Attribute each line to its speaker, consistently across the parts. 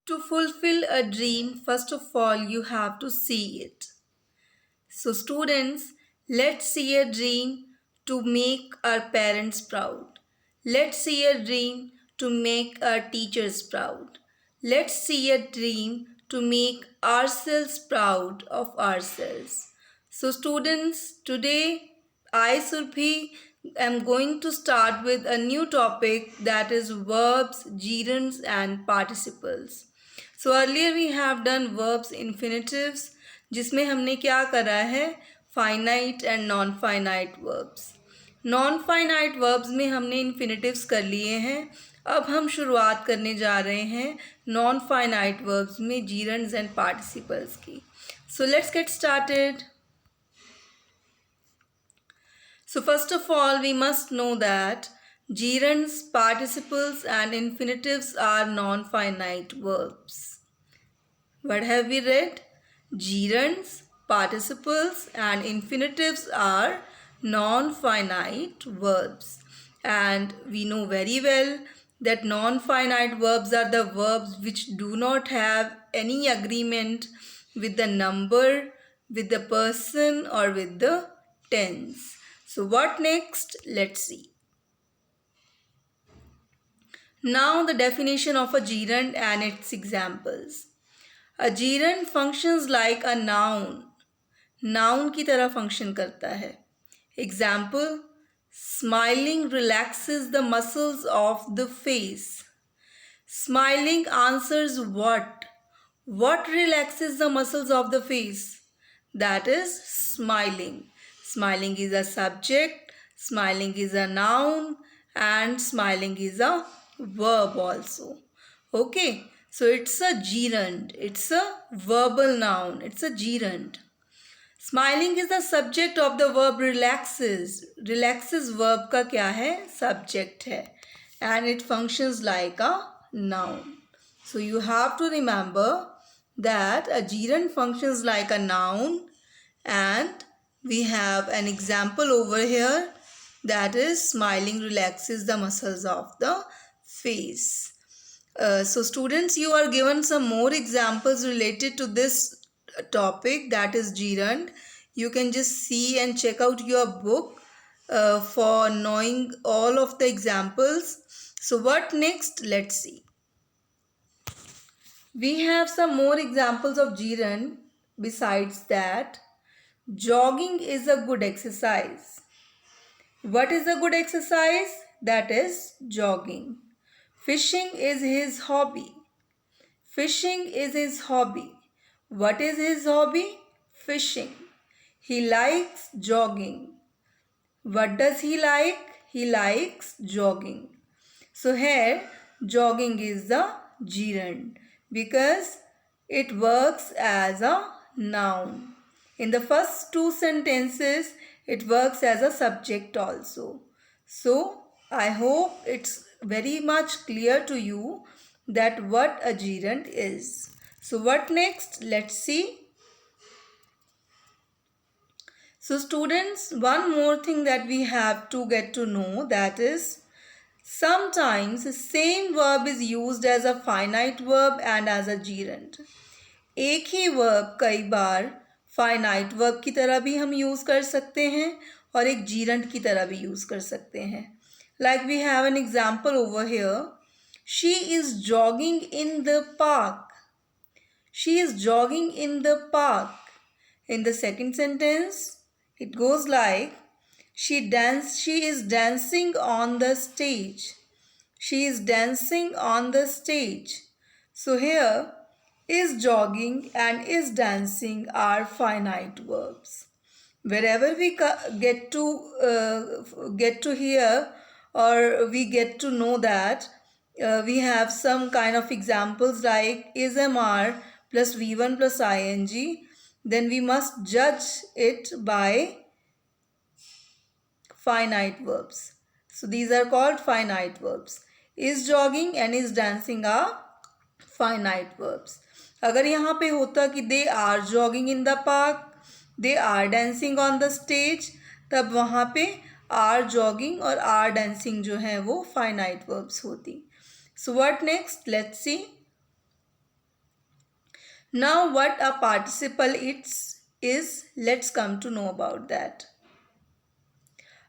Speaker 1: To fulfill a dream, first of all, you have to see it. So, students, let's see a dream to make our parents proud. Let's see a dream to make our teachers proud. Let's see a dream to make ourselves proud of ourselves. So, students, today I, Surbhi, am going to start with a new topic, that is verbs, gerunds, and participles. So earlier we have done verbs infinitives, जिसमें हमने क्या करा है, finite and non finite verbs. Non finite verbs में हमने infinitives कर लिए हैं. अब हम शुरुआत करने जा रहे हैं नॉन फाइनाइट वर्ब्स में जीरंड्स एंड पार्टिसिपल्स की. So let's get started. So first of all, we must know that gerunds, participles and infinitives are non-finite verbs. What have we read? Gerunds, participles and infinitives are non-finite verbs. And we know very well that non-finite verbs are the verbs which do not have any agreement with the number, with the person or with the tense. So what next? Let's see. Now the definition of a gerund and its examples. A gerund functions like a noun. Noun की तरह function करता है. Example: smiling relaxes the muscles of the face. Smiling answers what? What relaxes the muscles of the face? That is smiling. Smiling is a subject, smiling is a noun, and smiling is a verb also. Okay, so it's a gerund. It's a verbal noun. It's a gerund. Smiling is the subject of the verb relaxes. Relaxes verb का क्या है? Subject है. And it functions like a noun. So you have to remember that a gerund functions like a noun, and we have an example over here, that is smiling relaxes the muscles of the face. So students, you are given some more examples related to this topic, that is gerund. You can just see and check out your book for knowing all of the examples. So what next? Let's see. We have some more examples of gerund. Besides that, jogging is a good exercise. What is a good exercise? That is jogging. Fishing is his hobby. Fishing is his hobby. What is his hobby? Fishing. He likes jogging. What does he like? He likes jogging. So here, jogging is the gerund because it works as a noun. In the first two sentences, it works as a subject also. So I hope it's very much clear to you that what a gerund is. So what next? Let's see. So students, one more thing that we have to get to know, that is sometimes same verb is used as a finite verb and as a gerund. एक ही verb कई बार finite verb की तरह भी हम use कर सकते हैं और एक gerund की तरह भी use कर सकते हैं. Like we have an example over here. She is jogging in the park. She is jogging in the park. In the second sentence, it goes like, she is dancing on the stage. She is dancing on the stage. So here, is jogging and is dancing are finite verbs. Wherever we get to hear or we get to know that we have some kind of examples like is MR plus V1 plus ing, then we must judge it by finite verbs. So these are called finite verbs. Is jogging and is dancing are finite verbs. अगर यहाँ पे होता कि they are jogging in the park, they are dancing on the stage, तब वहाँ पे are jogging और are dancing जो है वो finite verbs होती. So what next? Let's see. Now what a participle is, let's come to know about that.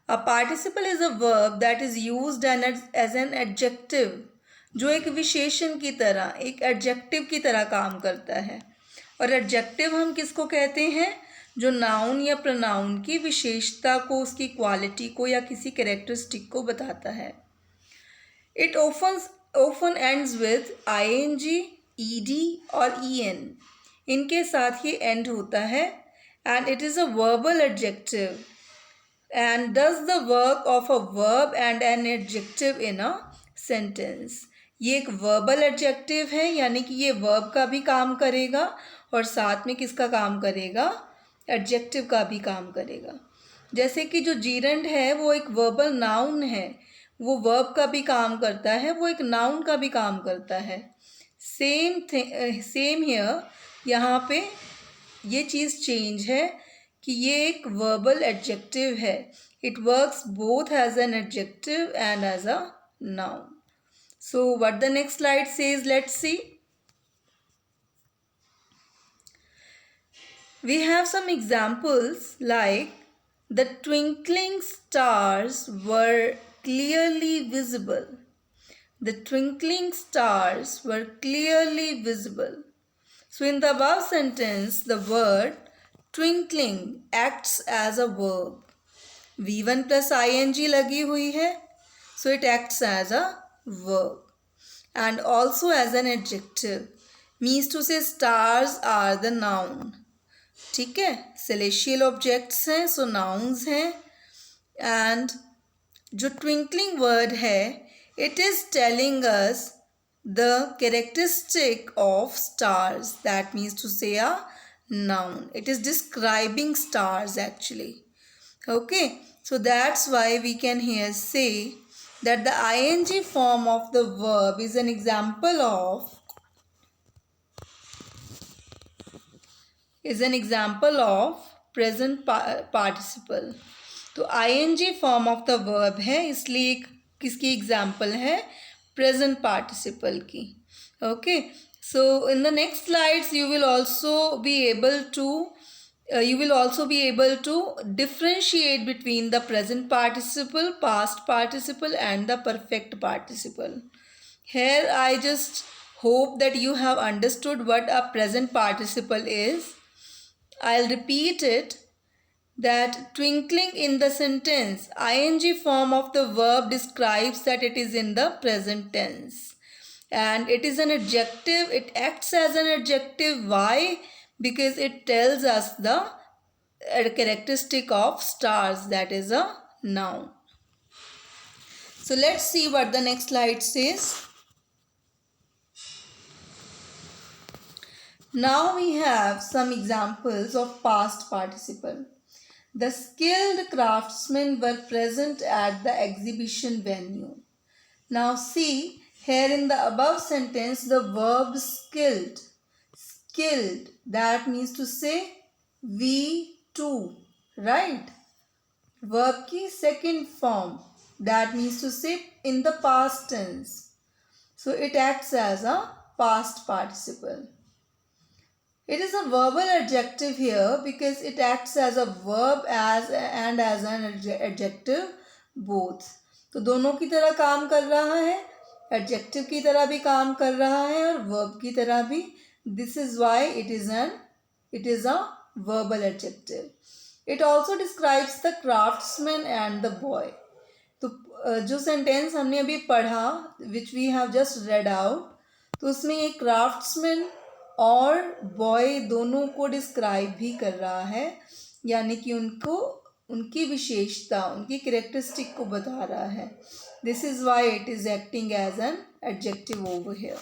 Speaker 1: A participle is a verb that is used as an adjective, जो एक विशेषण की तरह, एक एडजेक्टिव की तरह काम करता है. और एडजेक्टिव हम किसको कहते हैं? जो नाउन या प्रोनाउन की विशेषता को, उसकी क्वालिटी को या किसी कैरेक्टरिस्टिक को बताता है. It often ends with ing, ed और en. इनके साथ ये end होता है. And it is a verbal adjective and does the work of a verb and an adjective in a sentence. ये एक verbal adjective है, यानी कि ये verb का भी काम करेगा और साथ में किसका काम करेगा? Adjective का भी काम करेगा. जैसे कि जो gerund है वो एक verbal noun है, वो verb का भी काम करता है, वो एक noun का भी काम करता है. Same here, यहाँ पे ये चीज़ चेंज है कि ये एक वर्बल एडजेक्टिव है. It works both as an adjective and as a noun. So what the next slide says, let's see. We have some examples like the twinkling stars were clearly visible. The twinkling stars were clearly visible. So in the above sentence, the word twinkling acts as a verb. V1 plus ing लगी हुई है, so it acts as a verb. And also as an adjective. Means to say stars are the noun. ठीक है, celestial objects हैं, so nouns हैं. And जो twinkling word है, it is telling us the characteristic of stars. That means to say a noun. It is describing stars actually. Okay, so that's why we can here say that the ing form of the verb is an example of present participle. तो ing form of the verb है, इसलिए किसकी example है? Present participle की. Okay, so in the next slides you will also be able to differentiate between the present participle, past participle and the perfect participle. Here I just hope that you have understood what a present participle is. I'll repeat it. That twinkling in the sentence, ing form of the verb describes that it is in the present tense. And it is an adjective, it acts as an adjective. Why? Because it tells us the characteristic of stars, that is a noun. So let's see what the next slide says. Now we have some examples of past participle. The skilled craftsmen were present at the exhibition venue. Now see, here in the above sentence, the verb skilled. Skilled, that means to say V2, right? Verb की second form, that means to say in the past tense. So it acts as a past participle. It is a verbal adjective here because it acts as a verb and as an adjective both. तो दोनों की तरह काम कर रहा है, adjective की तरह भी काम कर रहा है और verb की तरह भी. This is why it is a verbal adjective. It also describes the craftsman and the boy. तो जो sentence हमने अभी पढ़ा, which we have just read out, तो उसमें ये craftsman और बॉय दोनों को डिस्क्राइब भी कर रहा है, यानी कि उनको उनकी विशेषता, उनकी कैरेक्टरिस्टिक को बता रहा है. This is why it is acting as an adjective over here.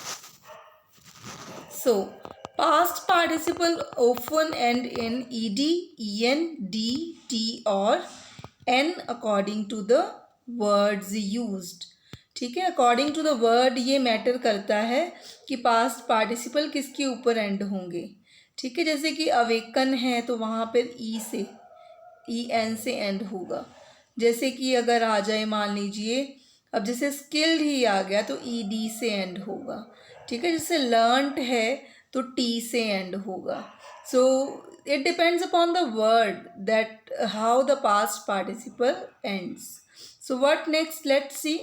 Speaker 1: So past participle often end in ed, en, d, t और n according to the words used. ठीक है, अकॉर्डिंग टू द वर्ड ये matter करता है कि past participle किसके ऊपर and होंगे. ठीक है, जैसे कि अवेकन है तो वहाँ पर en से एंड होगा. जैसे कि अगर आ जाए, मान लीजिए अब जैसे स्किल्ड ही आ गया तो ed से एंड होगा. ठीक है, जैसे लर्नड है तो टी से एंड होगा. सो it depends upon the word that how the past participle ends. So what next? Let's see.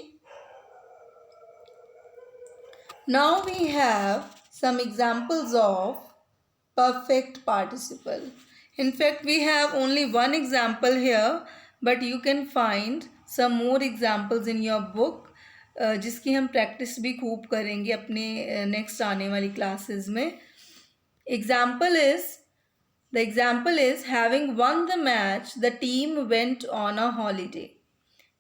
Speaker 1: Now we have some examples of perfect participle. In fact, we have only one example here, but you can find some more examples in your book, जिसकी हम practice भी खूब करेंगे अपने next आने वाली classes में. Example is The example is having won the match, the team went on a holiday.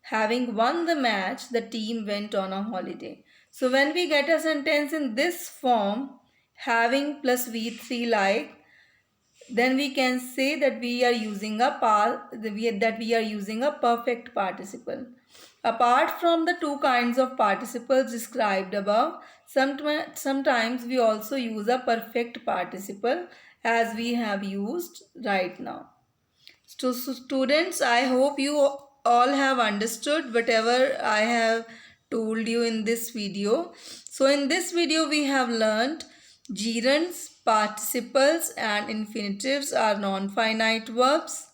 Speaker 1: Having won the match, the team went on a holiday. So when we get a sentence in this form, having plus V3 like, then we can say that we are using a perfect participle. Apart from the two kinds of participles described above, sometimes we also use a perfect participle as we have used right now. So students, I hope you all have understood whatever I have told you in this video. So in this video we have learned gerunds, participles and infinitives are non-finite verbs.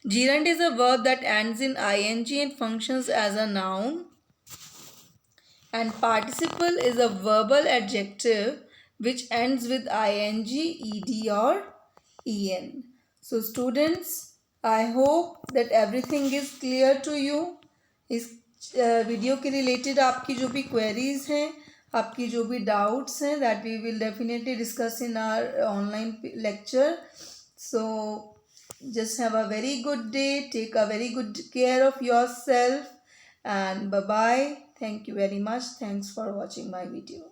Speaker 1: Gerund is a verb that ends in ing and functions as a noun. And participle is a verbal adjective which ends with ing, ed or en. So students, I hope that everything is clear to you. इस video के related आपकी जो भी queries हैं, आपकी जो भी doubts हैं, that we will definitely discuss in our online lecture. So just have a very good day. Take a very good care of yourself and bye bye. Thank you very much. Thanks for watching my video.